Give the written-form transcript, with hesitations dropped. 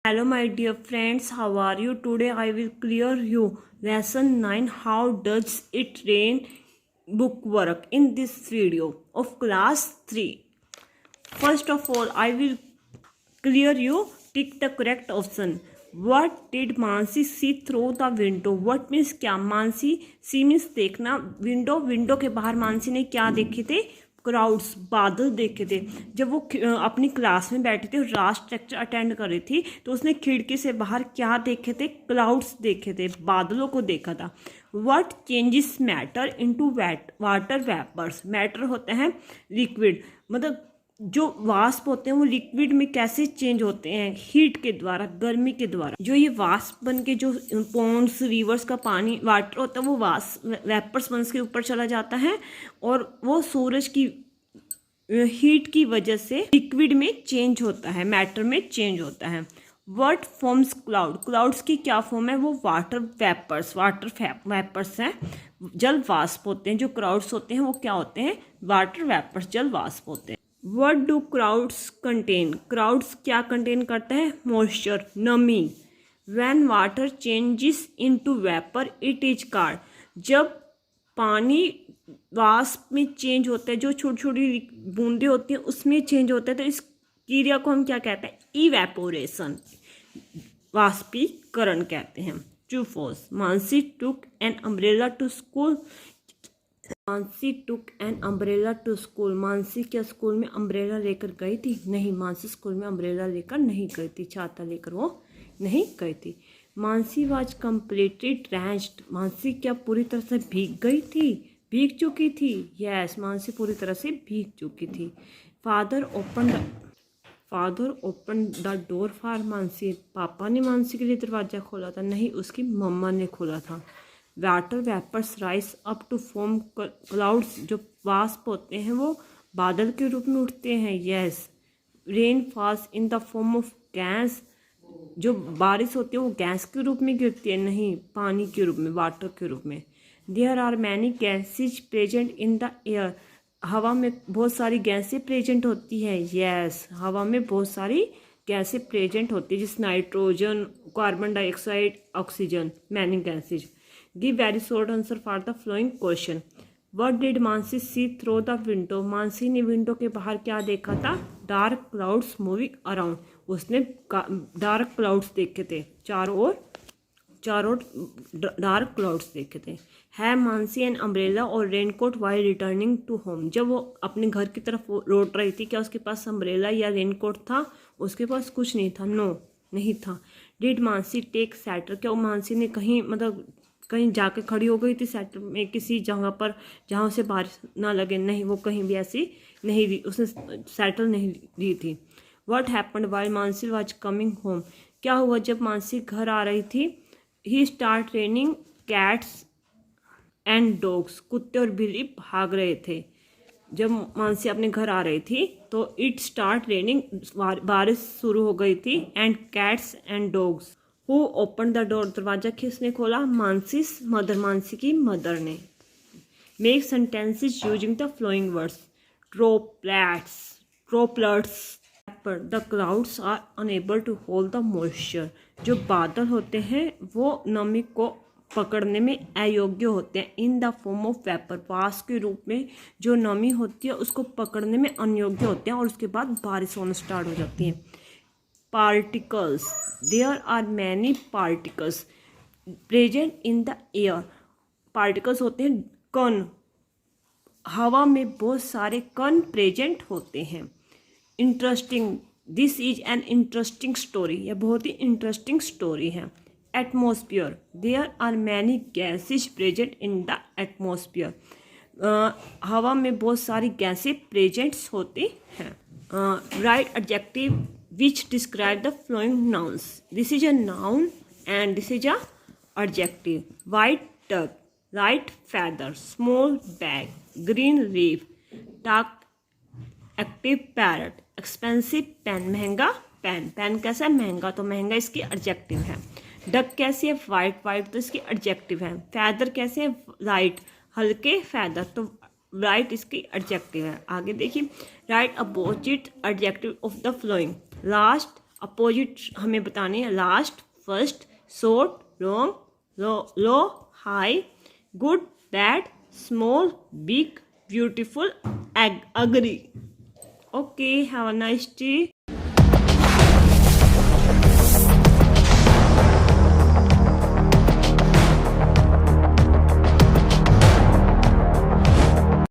Hello my dear friends, how are you? Today I will clear you lesson 9, how does it rain book work in this video of class 3. First of all, I will clear you, tick the correct option. What did Mansi see through the window? What means क्या? Mansi C means देखना, window के बाहर मानसी ने क्या देखे थे? Crowds, बादल देखे थे। जब वो अपनी क्लास में बैठी थी और राष्ट्र लेक्चर अटेंड कर रही थी तो उसने खिड़की से बाहर क्या देखे थे? क्लाउड्स देखे थे, बादलों को देखा था। What changes matter into water vapours? Matter होते हैं लिक्विड, मतलब जो वाष्प होते हैं वो लिक्विड में कैसे चेंज होते हैं? हीट के द्वारा, गर्मी के द्वारा। जो ये वाष्प बन के जो पॉन्ड्स, रिवर्स का पानी, वाटर होता है, वो वाष्प वेपर्स बन के ऊपर चला जाता है और वो सूरज की हीट की वजह से लिक्विड में चेंज होता है, मैटर में चेंज होता है। What forms cloud? क्लाउड्स की क्या फॉर्म है? वो वाटर वेपर्स हैं, जल वाष्प होते हैं। जो क्लाउड्स होते हैं वो क्या होते हैं? वाटर वेपर्स, जल वाष्प होते हैं। What do clouds contain? Crowds क्या कंटेन करते हैं? मॉइस्चर, नमी। When water changes into vapor, it is called. जब पानी वाष्प में चेंज होता है, जो छोटी छोटी बूंदें होती हैं उसमें चेंज होता है, तो इस क्रिया को हम क्या कहते हैं? इवेपोरेशन, वाष्पीकरण कहते हैं। True, false? Mansi took an umbrella to school. Mansi took an umbrella to school. Mansi क्या स्कूल में अम्ब्रेला लेकर गई थी? नहीं, मानसी स्कूल में अम्ब्रेला लेकर नहीं गई थी, छाता लेकर वो नहीं गई थी। Mansi was completely drenched. Mansi क्या पूरी तरह से भीग गई थी? भीग चुकी थी। यस, मानसी पूरी तरह से भीग चुकी थी। Father open the door for Mansi. पापा ने मानसी के लिए दरवाज़ा खोला था? नहीं, उसकी मम्मा ने खोला था। Water vapours rise up to form clouds. जो वाष्प होते हैं वो बादल के रूप में उठते हैं। Yes. Rain falls in the form of gas. जो बारिश होती है वो गैस के रूप में गिरती है? नहीं, पानी के रूप में, वाटर के रूप में। There are many gases present in the air. हवा में बहुत सारी गैसें प्रेजेंट होती है। यस, हवा में बहुत सारी गैसें प्रेजेंट होती है, जैसे nitrogen, carbon dioxide, oxygen, many gases. Give very short answer for the following question. What did Mansi see through the window? Mansi ने विंडो के बाहर क्या देखा था? Dark clouds moving around. उसने डार्क क्लाउड्स देखे थे, चारों ओर डार्क क्लाउड्स देखे थे। है मानसी एन अम्ब्रेला और raincoat while returning to home. जब वो अपने घर की तरफ लौट रही थी, क्या उसके पास अम्ब्रेला या रेनकोट था? उसके पास कुछ नहीं था। नो, नहीं था। Did Mansi take shelter? क्या मानसी ने कहीं जाके खड़ी हो गई थी सेटल में, किसी जगह पर जहाँ उसे बारिश ना लगे? नहीं, वो कहीं भी ऐसी नहीं ली, उसने सेटल नहीं ली थी। What happened while Mansi was coming home? क्या हुआ जब मानसी घर आ रही थी? He start raining cats and dogs. कुत्ते और बिल्ली भाग रहे थे। जब मानसी अपने घर आ रही थी तो इट स्टार्ट रेनिंग, बारिश शुरू हो गई थी। And cats and dogs. Who open the door? दरवाजा किसने खोला? मानसीज मदर, मानसी की मदर ने। Make sentences using the following words. Droplets the clouds are unable to hold the moisture. जो बादल होते हैं वो नमी को पकड़ने में अयोग्य होते हैं। In the form of vapour, वाष्प के रूप में जो नमी होती है उसको पकड़ने में अयोग्य होते हैं और उसके बाद बारिश होना स्टार्ट हो जाती है। Particles, there are many particles present in the air. Particles होते हैं कण, हवा में बहुत सारे कण प्रेजेंट होते हैं। Interesting, this is an interesting story. यह बहुत ही इंटरेस्टिंग स्टोरी है। Atmosphere, there are many gases present in the atmosphere. हवा में बहुत सारी गैसें प्रेजेंट्स होती हैं। Right adjective which describe the following nouns. This is a noun and this is a adjective. White duck, light feather, small bag, green leaf, dark active parrot, expensive pen, महंगा pen. Pen कैसा है? महंगा, तो महंगा इसकी adjective है। Duck कैसी है? वाइट, वाइट तो इसकी एडजेक्टिव है। फैदर कैसे है? लाइट, हल्के फैदर, तो राइट इसकी एडजेक्टिव है। आगे देखिए, right opposite adjective of the flowing. Last, opposite हमें बताने हैं, last, first, short, long, low, high, good, bad, small, big, beautiful, ugly. Okay, have a nice day.